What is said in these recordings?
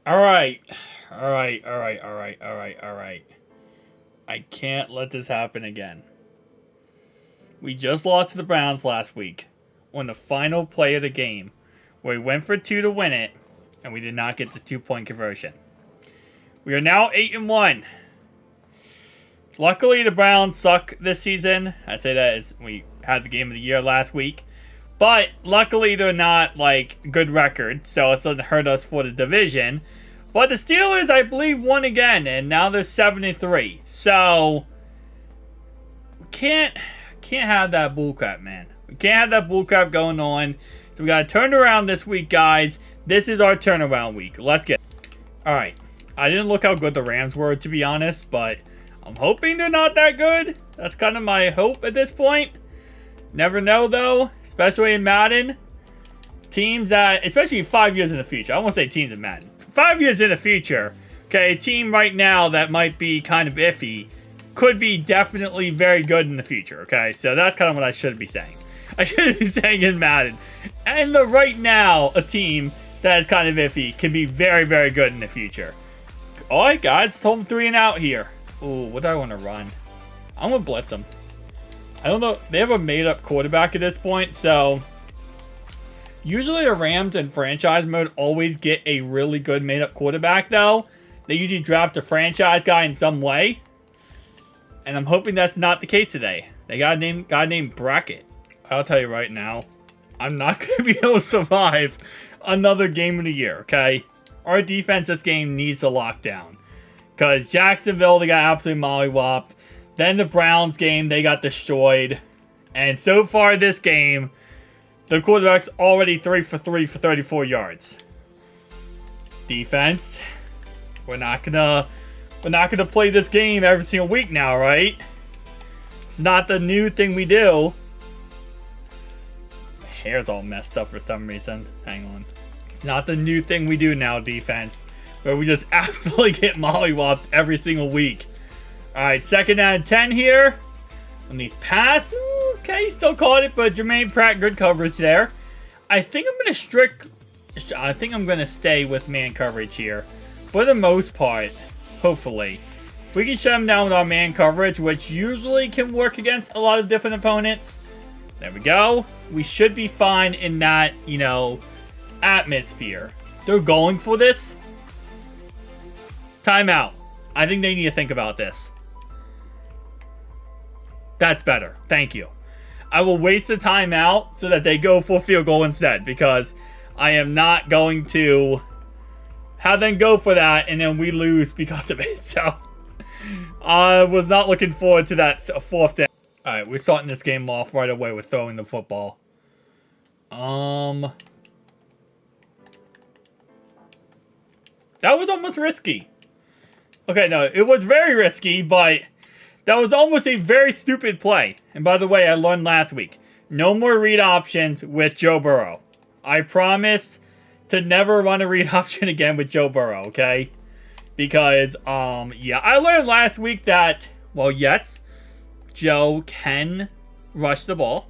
All right. All right. All right. All right. All right. All right. I can't let this happen again. We just lost to the Browns last week on the final play of the game, where we went for two to win it, and we did not get the 2-point conversion. We are now 8-1. Luckily, the Browns suck this season. I say that as we had the game of the year last week. But luckily, they're not like good record, so it doesn't hurt us for the division. But the Steelers, I believe, won again, and now they're 7-3. So we can't have that bullcrap, man. We can't have that bullcrap going on. So we got to turn around this week, guys. This is our turnaround week. Let's get it. All right. I didn't look how good the Rams were, to be honest, but I'm hoping they're not that good. That's kind of my hope at this point. Never know, though, especially in Madden. Teams that, especially 5 years in the future. I won't say teams in Madden. 5 years in the future, okay, a team right now that might be kind of iffy could be definitely very good in the future, okay? So that's kind of what I should be saying. I should be saying in Madden. And right now, a team that is kind of iffy can be very, very good in the future. All right, guys, home 3 and out here. Ooh, what do I want to run? I'm going to blitz them. I don't know. They have a made-up quarterback at this point, so usually the Rams in franchise mode always get a really good made-up quarterback, though. They usually draft a franchise guy in some way, and I'm hoping that's not the case today. They got a guy named Brackett. I'll tell you right now, I'm not going to be able to survive another game of the year, okay? Our defense this game needs to lock down. Because Jacksonville, they got absolutely mollywopped. Then the Browns game, they got destroyed. And so far this game, the quarterback's already 3 for 3 for 34 yards. Defense, we're not gonna play this game every single week now, right? It's not the new thing we do. My hair's all messed up for some reason. Hang on. It's not the new thing we do now, defense, where we just absolutely get mollywopped every single week. Alright, 2nd and 10 here. On these pass. Okay, he still caught it, but Jermaine Pratt, good coverage there. I think I'm going to stay with man coverage here. For the most part, hopefully. We can shut him down with our man coverage, which usually can work against a lot of different opponents. There we go. We should be fine in that, atmosphere. They're going for this. Timeout. I think they need to think about this. That's better. Thank you. I will waste the timeout so that they go for field goal instead, because I am not going to have them go for that and then we lose because of it. So I was not looking forward to that 4th down. Alright, we're starting this game off right away with throwing the football. That was almost risky. Okay, no, it was very risky, but that was almost a very stupid play. And by the way, I learned last week, no more read options with Joe Burrow. I promise to never run a read option again with Joe Burrow, okay? Because, yeah, I learned last week that, well, yes, Joe can rush the ball.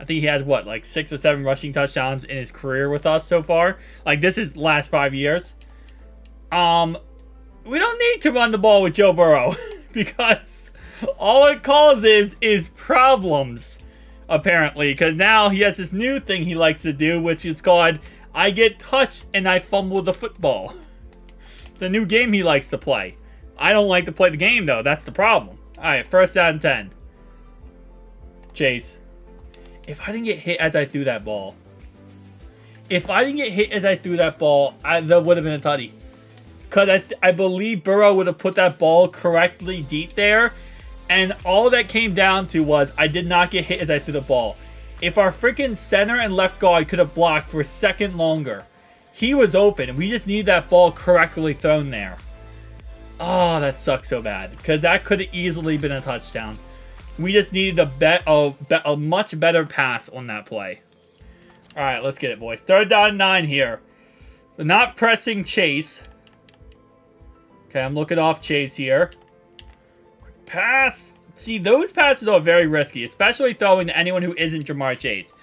I think he has, what, like 6 or 7 rushing touchdowns in his career with us so far. Like, this is last 5 years. We don't need to run the ball with Joe Burrow because all it causes is problems, apparently. Because now he has this new thing he likes to do, which is called I get touched and I fumble the football. It's a new game he likes to play. I don't like to play the game, though. That's the problem. All right, 1st and 10. Chase. If I didn't get hit as I threw that ball. That would have been a tutty. Because I believe Burrow would have put that ball correctly deep there. And all that came down to was I did not get hit as I threw the ball. If our freaking center and left guard could have blocked for a second longer, he was open. And we just need that ball correctly thrown there. Oh, that sucks so bad. Because that could have easily been a touchdown. We just needed a much better pass on that play. All right, let's get it, boys. 3rd down and 9 here. They're not pressing Chase. Okay, I'm looking off Chase here. Pass. See, those passes are very risky, especially throwing to anyone who isn't Jamar Chase.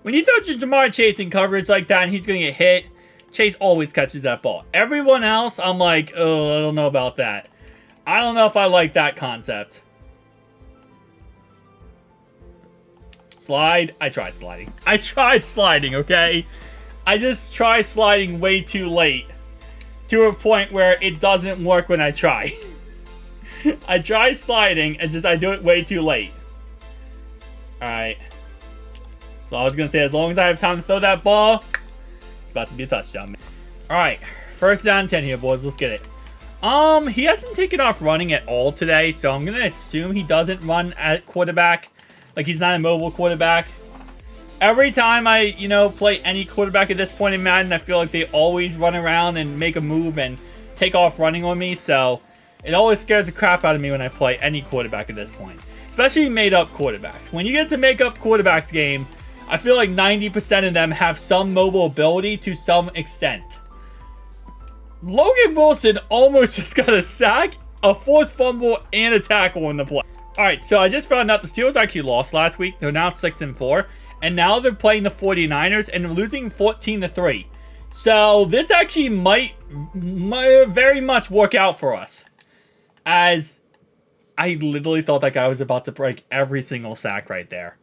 When you throw Jamar Chase in coverage like that and he's going to get hit, Chase always catches that ball. Everyone else, I'm like, oh, I don't know about that. I don't know if I like that concept. Slide. I tried sliding. I tried sliding, okay? I just try sliding way too late. To a point where it doesn't work when I try. I try sliding, and I do it way too late. Alright. So I was going to say, as long as I have time to throw that ball, it's about to be a touchdown. Alright. First down 10 here, boys. Let's get it. He hasn't taken off running at all today, so I'm going to assume he doesn't run at quarterback. Like, he's not a mobile quarterback. Every time I, play any quarterback at this point in Madden, I feel like they always run around and make a move and take off running on me, so it always scares the crap out of me when I play any quarterback at this point. Especially made-up quarterbacks. When you get to make-up quarterbacks game, I feel like 90% of them have some mobile ability to some extent. Logan Wilson almost just got a sack, a forced fumble, and a tackle in the play. Alright, so I just found out the Steelers actually lost last week. They're now 6-4. And now they're playing the 49ers and they're losing 14-3. So this actually might very much work out for us. As I literally thought that guy was about to break every single sack right there.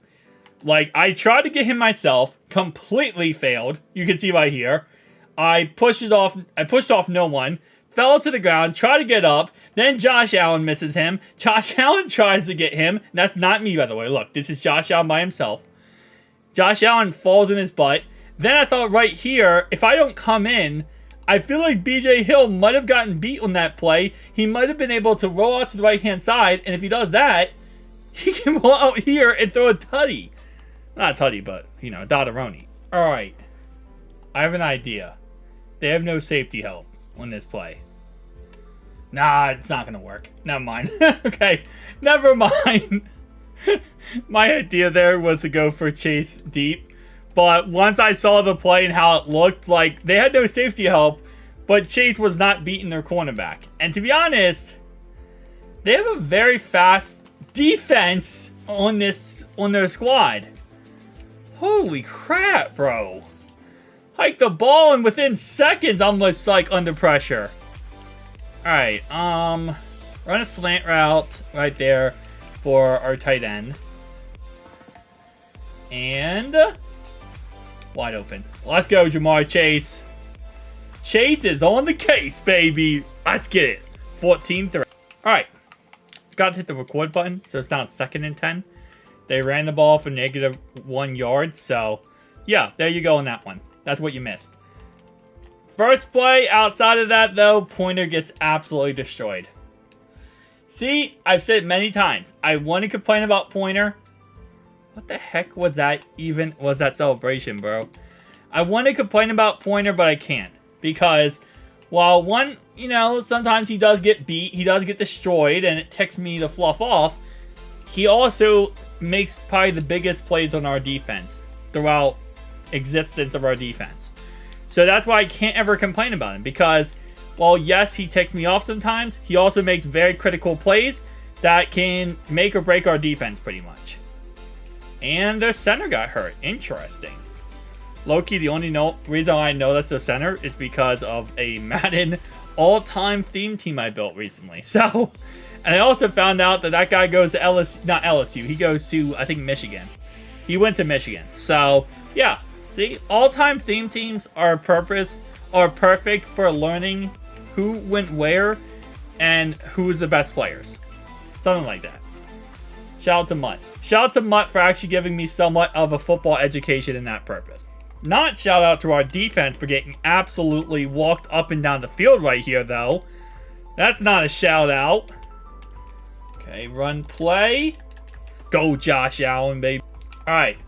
Like, I tried to get him myself, completely failed. You can see right here. I pushed off no one, fell to the ground, tried to get up, then Josh Allen misses him. Josh Allen tries to get him. That's not me, by the way. Look, this is Josh Allen by himself. Josh Allen falls in his butt. Then I thought right here, if I don't come in, I feel like BJ Hill might have gotten beat on that play. He might have been able to roll out to the right-hand side, and if he does that, he can roll out here and throw a tutty. Not a tutty, but, a Dotteroni. Alright. I have an idea. They have no safety help on this play. Nah, it's not going to work. Never mind. Okay, never mind. My idea there was to go for Chase deep. But once I saw the play and how it looked, like, they had no safety help, but Chase was not beating their cornerback. And to be honest, they have a very fast defense on their squad. Holy crap, bro. Hike the ball, and within seconds, I'm just, like, under pressure. Alright, run a slant route right there for our tight end. And wide open. Let's go, Jamar Chase. Chase is on the case, baby. Let's get it. 14-3. Alright. Got to hit the record button, so it's now 2nd and 10. They ran the ball for -1 yard, so yeah, there you go on that one. That's what you missed. First play, outside of that, though, Pointer gets absolutely destroyed. See, I've said it many times. I want to complain about Pointer. What the heck was that celebration, bro? I want to complain about Pointer, but I can't. Because while sometimes he does get beat, he does get destroyed, and it ticks me to fluff off, he also makes probably the biggest plays on our defense throughout existence of our defense. So that's why I can't ever complain about him, because while yes, he ticks me off sometimes, he also makes very critical plays that can make or break our defense pretty much. And their center got hurt. Interesting. Low-key, the only reason I know that's their center is because of a Madden all-time theme team I built recently. So, and I also found out that guy goes to not LSU, he goes to, I think, Michigan. He went to Michigan. So, yeah. See, all-time theme teams are perfect for learning who went where and who is the best players. Something like that. Shout out to Mutt. Shout out to Mutt for actually giving me somewhat of a football education in that purpose. Not shout out to our defense for getting absolutely walked up and down the field right here, though. That's not a shout out. Okay, run play. Let's go, Josh Allen, baby. All right,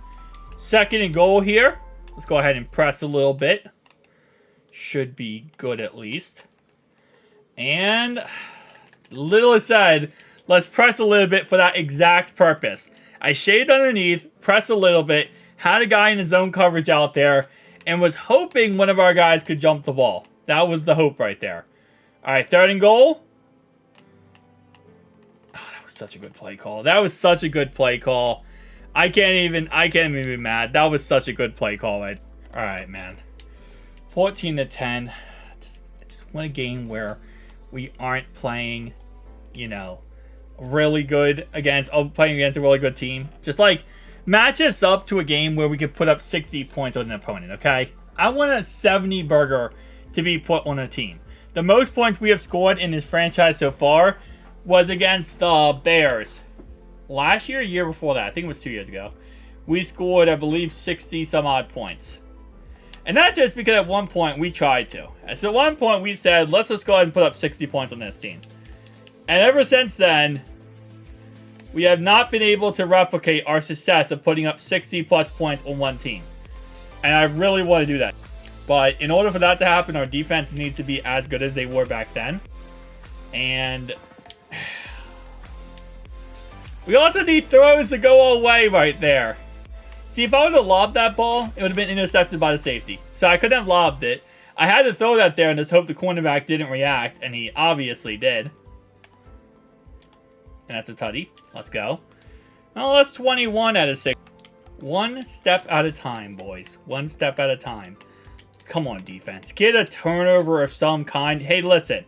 2nd and goal here. Let's go ahead and press a little bit. Should be good at least. And little aside, let's press a little bit for that exact purpose. I shaded underneath, press a little bit, had a guy in his zone coverage out there, and was hoping one of our guys could jump the ball. That was the hope right there. All right, 3rd and goal. Oh, that was such a good play call. That was such a good play call. I can't even be mad. That was such a good play call. All right, man. 14-10. I just want a game where we aren't playing, you know, really good against, playing against a really good team. Just like match us up to a game where we could put up 60 points on an opponent, okay? I want a 70 burger to be put on a team. The most points we have scored in this franchise so far was against the Bears. Last year, year before that, I think it was 2 years ago, we scored, I believe, 60 some odd points. And that's just because at one point we tried to. And so at one point we said, let's just go ahead and put up 60 points on this team. And ever since then, we have not been able to replicate our success of putting up 60 plus points on one team. And I really want to do that. But in order for that to happen, our defense needs to be as good as they were back then. And we also need throws to go away right there. See, if I would have lobbed that ball, it would have been intercepted by the safety. So I couldn't have lobbed it. I had to throw that there and just hope the cornerback didn't react, and he obviously did. And that's a tutty. Let's go. Well, that's 21 out of 6. One step at a time, boys. One step at a time. Come on, defense. Get a turnover of some kind. Hey, listen.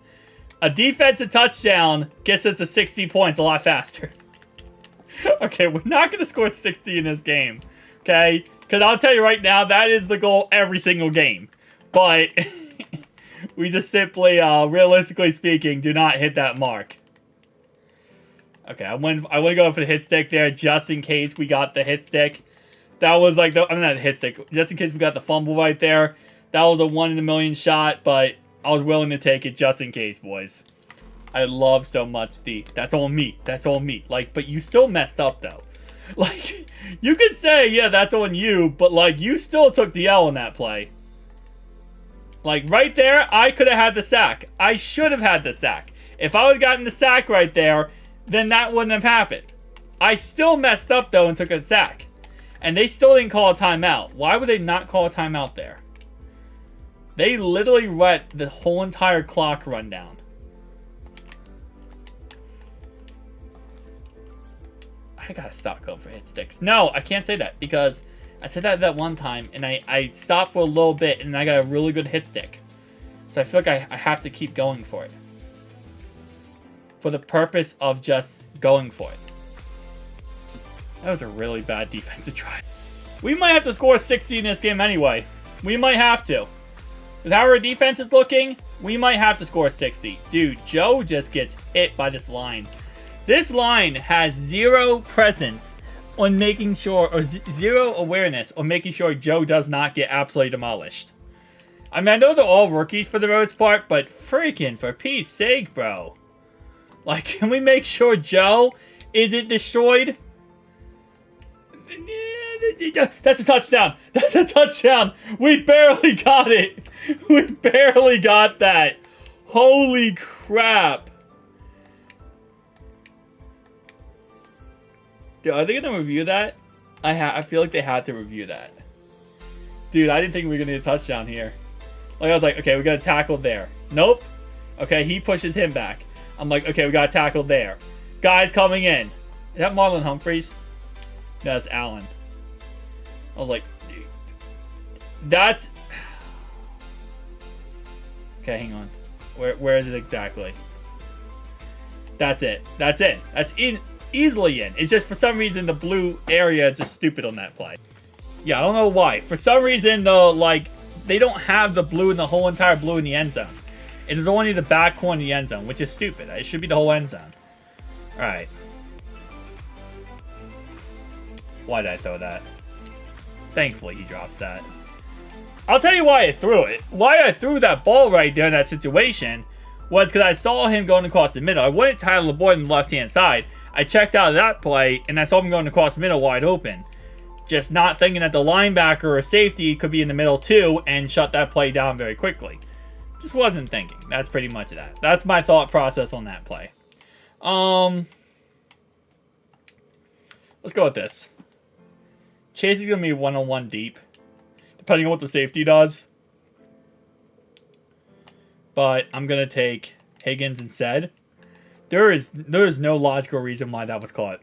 A defensive touchdown gets us to 60 points a lot faster. Okay, we're not going to score 60 in this game. Okay? Because I'll tell you right now, that is the goal every single game. But we just simply, realistically speaking, do not hit that mark. Okay, I want to go for the hit stick there just in case we got the hit stick. That was like, not a hit stick, just in case we got the fumble right there. That was a 1 in a million shot, but I was willing to take it just in case, boys. I love so much the, that's on me, that's on me. Like, but you still messed up, though. Like, you could say, yeah, that's on you, but, like, you still took the L in that play. Like, right there, I could have had the sack. I should have had the sack. If I would have gotten the sack right there, then that wouldn't have happened. I still messed up, though, and took a sack. And they still didn't call a timeout. Why would they not call a timeout there? They literally let the whole entire clock run down. I gotta stop going for hit sticks. No, I can't say that because I said that one time and I stopped for a little bit and I got a really good hit stick. So I feel like I have to keep going for it. For the purpose of just going for it. That was a really bad defensive try. We might have to score 60 in this game anyway. We might have to. With how our defense is looking, we might have to score 60. Dude, Joe just gets hit by this line. This line has zero presence on making sure, or zero awareness on making sure Joe does not get absolutely demolished. I mean, I know they're all rookies for the most part, but freaking, for Pete's sake, bro. Like, can we make sure Joe isn't destroyed? That's a touchdown. That's a touchdown. We barely got it. We barely got that. Holy crap. Dude, are they going to review that? I feel like they had to review that. Dude, I didn't think we were going to get a touchdown here. Like, I was like, okay, we got a tackle there. Nope. Okay, he pushes him back. I'm like, okay, we got a tackle there. Guys coming in. Is that Marlon Humphreys? No, that's Allen. I was like, dude. That's... Okay, hang on. Where is it exactly? That's it. That's it. That's easily in. It's just for some reason the blue area is just stupid on that play. Yeah, I don't know why. For some reason, though, like, they don't have the blue in the whole entire blue in the end zone. It is only the back corner of the end zone, which is stupid. It should be the whole end zone. Alright. Why did I throw that? Thankfully, he drops that. I'll tell you why I threw it. Why I threw that ball right there in that situation was because I saw him going across the middle. I wanted Tyler Boyd on the left-hand side. I checked out of that play, and I saw him going across the middle wide open. Just not thinking that the linebacker or safety could be in the middle too and shut that play down very quickly. Just wasn't thinking. That's pretty much that. That's my thought process on that play. Let's go with this. Chase is going to be one-on-one deep, depending on what the safety does. But I'm going to take Higgins instead. There is no logical reason why that was caught.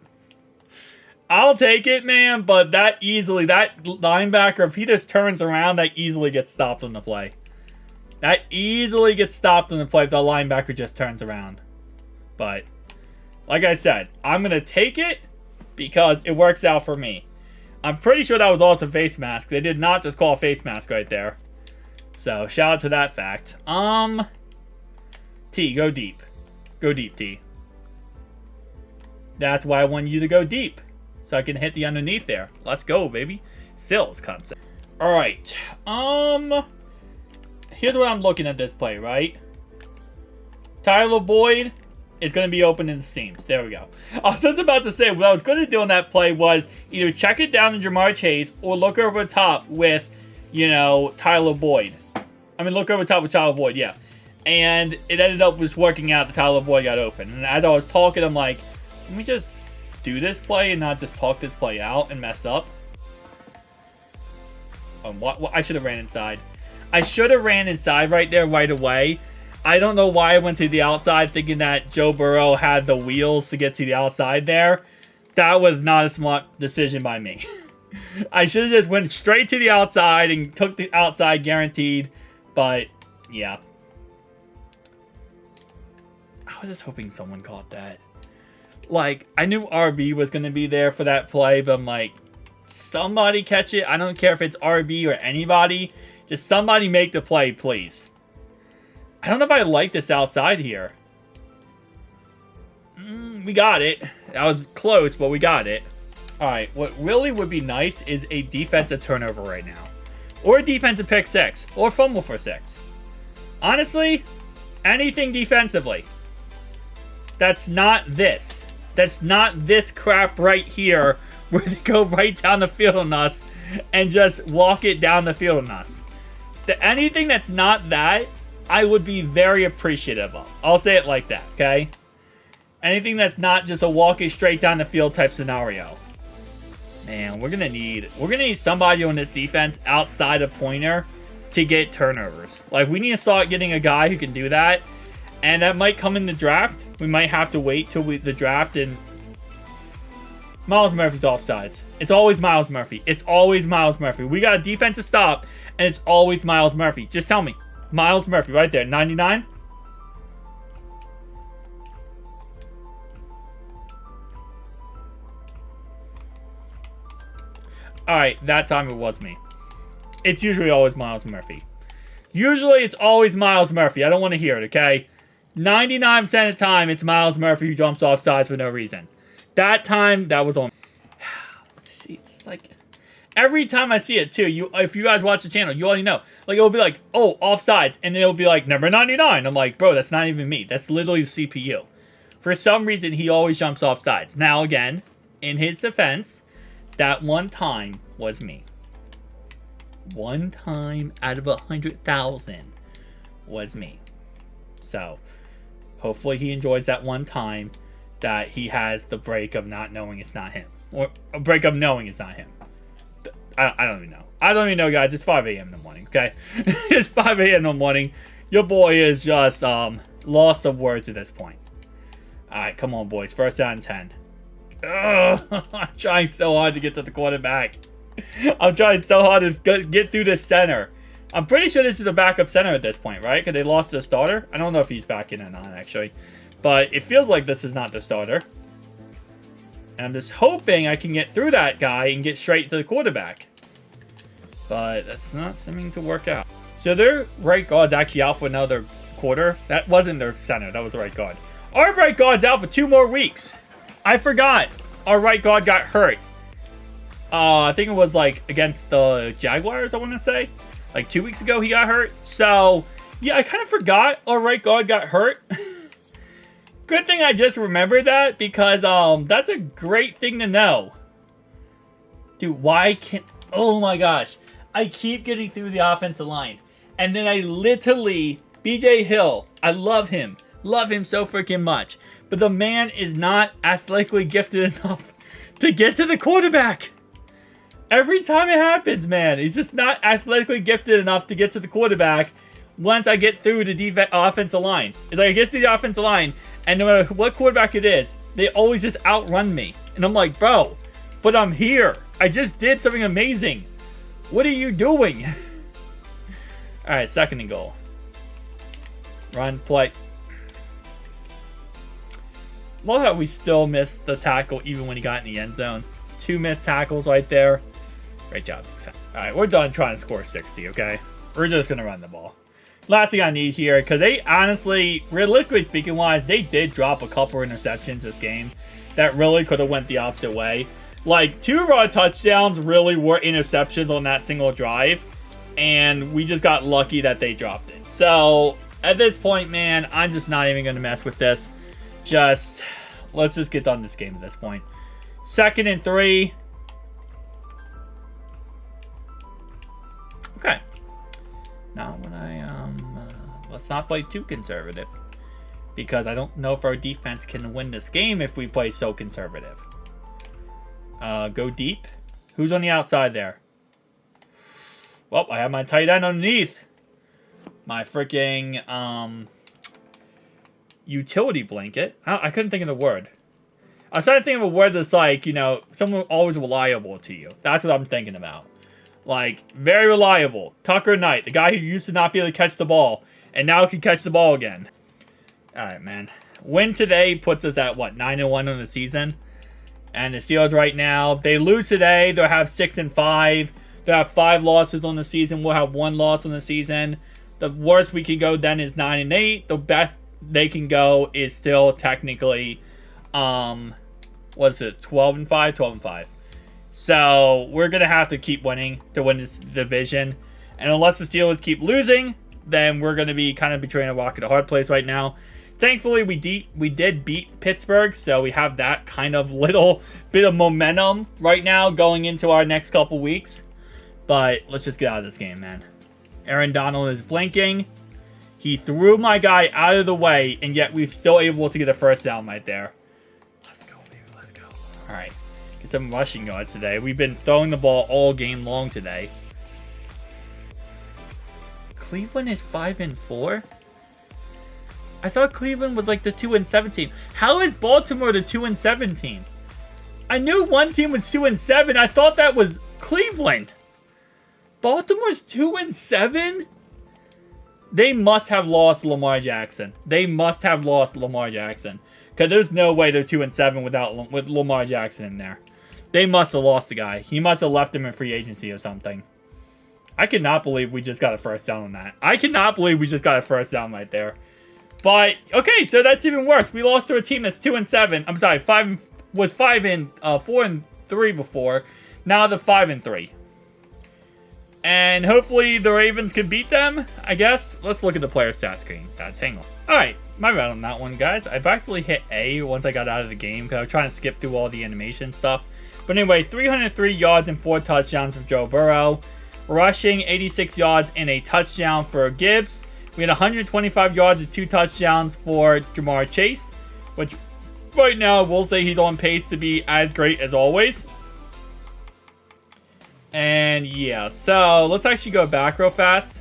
I'll take it, man, but that linebacker, if he just turns around, that easily gets stopped on the play. That easily gets stopped on the play if the linebacker just turns around. But, like I said, I'm going to take it because it works out for me. I'm pretty sure that was also face mask. They did not just call a face mask right there. So, shout out to that fact. T, go deep. Go deep, T. That's why I want you to go deep. So I can hit the underneath there. Let's go, baby. Sills comes in. Alright. Here's what I'm looking at this play, right? Tyler Boyd is going to be open in the seams. There we go. I was just about to say, what I was going to do on that play was either check it down to Jamar Chase or look over the top with, you know, Tyler Boyd. I mean, look over the top with Tyler Boyd, yeah. And it ended up just working out that Tyler Boyd got open. And as I was talking, I'm like, let me just do this play and not just talk this play out and mess up. What? I should have ran inside. I should have ran inside right there right away. I don't know why I went to the outside thinking that Joe Burrow had the wheels to get to the outside there. That was not a smart decision by me. I should have just went straight to the outside and took the outside guaranteed. But, yeah. I was just hoping someone caught that. Like, I knew RB was going to be there for that play, but I'm like, somebody catch it. I don't care if it's RB or anybody. Just somebody make the play, please. I don't know if I like this outside here. We got it. That was close, but we got it. Alright, what really would be nice is a defensive turnover right now. Or a defensive pick 6. Or fumble for 6. Honestly, anything defensively. That's not this. That's not this crap right here where they go right down the field on us and just walk it down the field on us. Anything that's not that, I would be very appreciative of. I'll say it like that, okay? Anything that's not just a walk it straight down the field type scenario. Man, we're gonna need somebody on this defense outside of Pointer to get turnovers. Like, we need to start getting a guy who can do that. And that might come in the draft. We might have to wait till the draft. And Myles Murphy's offsides. It's always Myles Murphy. It's always Myles Murphy. We got a defensive stop, and it's always Myles Murphy. Just tell me. Myles Murphy right there. 99? Alright, that time it was me. It's usually always Myles Murphy. Usually it's always Myles Murphy. I don't want to hear it, okay? 99% of the time, it's Myles Murphy who jumps off sides for no reason. That time, that was on. See, it's like every time I see it too. If you guys watch the channel, you already know. Like, it'll be like, oh, offsides, and then it'll be like number 99. I'm like, bro, that's not even me. That's literally the CPU. For some reason, he always jumps off sides. Now, again, in his defense, that one time was me. One time out of 100,000 was me. So, hopefully he enjoys that one time that he has the break of not knowing it's not him. Or a break of knowing it's not him. I don't even know. I don't even know, guys. It's 5 a.m. in the morning, okay? It's 5 a.m. in the morning. Your boy is just lost of words at this point. Alright, come on, boys. First down and 10. Ugh, I'm trying so hard to get to the quarterback. I'm trying so hard to get through the center. I'm pretty sure this is the backup center at this point, right? Because they lost their starter. I don't know if he's back in or not, actually. But it feels like this is not the starter. And I'm just hoping I can get through that guy and get straight to the quarterback. But that's not seeming to work out. So their right guard's actually out for another quarter. That wasn't their center. That was the right guard. Our right guard's out for 2 more weeks. I forgot. Our right guard got hurt. I think it was like against the Jaguars, I want to say. Like 2 weeks ago he got hurt. So, yeah, I kind of forgot our right guard got hurt. Good thing I just remembered that because that's a great thing to know. Dude, why can't... Oh my gosh. I keep getting through the offensive line. And then I literally... BJ Hill. I love him. Love him so freaking much. But the man is not athletically gifted enough to get to the quarterback. Every time it happens, man. He's just not athletically gifted enough to get to the quarterback once I get through the offensive line. It's like I get through the offensive line, and no matter what quarterback it is, they always just outrun me. And I'm like, bro, but I'm here. I just did something amazing. What are you doing? All right, 2nd and goal. Run, play. Love how we still missed the tackle even when he got in the end zone. 2 missed tackles right there. Great job. Alright, we're done trying to score 60, okay? We're just going to run the ball. Last thing I need here, because they honestly, realistically speaking wise, they did drop a couple interceptions this game that really could have went the opposite way. Like, 2 raw touchdowns really were interceptions on that single drive, and we just got lucky that they dropped it. So, at this point, man, I'm just not even going to mess with this. Let's just get done this game at this point. 2nd and 3. Okay. Now when let's not play too conservative, because I don't know if our defense can win this game if we play so conservative. Go deep. Who's on the outside there? Well, I have my tight end underneath. My freaking utility blanket. I couldn't think of the word. I was trying to think of a word that's like, you know, someone always reliable to you. That's what I'm thinking about. Like, very reliable. Tucker Knight, the guy who used to not be able to catch the ball, and now can catch the ball again. Alright, man. Win today puts us at, what, 9-1 on the season? And the Steelers right now, if they lose today, they'll have 6-5. They'll have 5 losses on the season. We'll have 1 loss on the season. The worst we can go then is 9-8. The best they can go is still technically, what is it, 12-5? 12-5. So, we're going to have to keep winning to win this division. And unless the Steelers keep losing, then we're going to be kind of between a rock and a hard place right now. Thankfully, we did beat Pittsburgh, so we have that kind of little bit of momentum right now going into our next couple weeks. But let's just get out of this game, man. Aaron Donald is blinking. He threw my guy out of the way, and yet we're still able to get a first down right there. Let's go, baby. Let's go. All right. Get some rushing yards today. We've been throwing the ball all game long today. Cleveland is 5-4? I thought Cleveland was like the 2-17. How is Baltimore the 2-17? I knew one team was 2-7. I thought that was Cleveland. Baltimore's 2-7? They must have lost Lamar Jackson. They must have lost Lamar Jackson. Because there's no way they're 2-7 with Lamar Jackson in there. They must have lost the guy. He must have left him in free agency or something. I cannot believe we just got a first down on that. I cannot believe we just got a first down right there. But, okay, so that's even worse. We lost to a team that's 2-7. I'm sorry, 4-3 before. Now they're 5-3. And hopefully the Ravens can beat them, I guess. Let's look at the player stat screen, guys. Hang on. Alright, my bad on that one, guys. I actually hit A once I got out of the game because I was trying to skip through all the animation stuff. But anyway, 303 yards and 4 touchdowns from Joe Burrow. Rushing, 86 yards and a touchdown for Gibbs. We had 125 yards and 2 touchdowns for Jamar Chase, which right now we'll say he's on pace to be as great as always. And yeah, so let's actually go back real fast.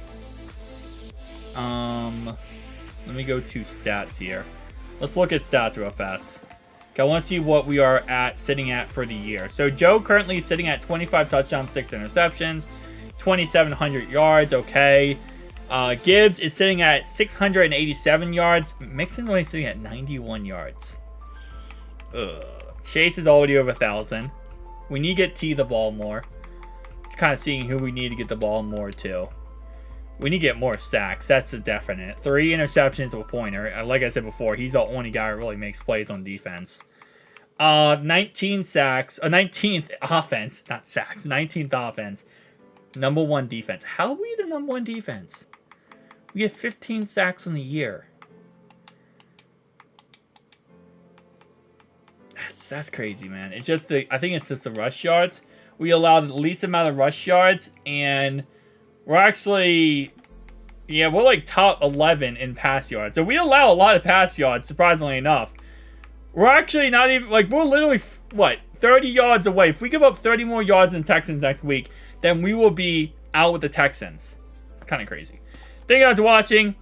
Let me go to stats here. Let's look at stats real fast. Okay, I want to see what we are sitting at for the year. So Joe currently is sitting at 25 touchdowns, 6 interceptions, 2,700 yards. Okay. Gibbs is sitting at 687 yards. Mixon's only sitting at 91 yards. Chase is already over 1,000. We need to get T the ball more. Just kind of seeing who we need to get the ball more to. We need to get more sacks. That's a definite. 3 interceptions to a pointer. Like I said before, he's the only guy who really makes plays on defense. 19 sacks. 19th offense. Not sacks. 19th offense. Number 1 defense. How are we the number 1 defense? We get 15 sacks on the year. That's crazy, man. It's just I think it's just the rush yards. We allowed the least amount of rush yards, and we're actually, yeah, we're like top 11 in pass yards. So we allow a lot of pass yards, surprisingly enough. We're actually not even, like, we're literally, what, 30 yards away. If we give up 30 more yards than the Texans next week, then we will be out with the Texans. Kind of crazy. Thank you guys for watching.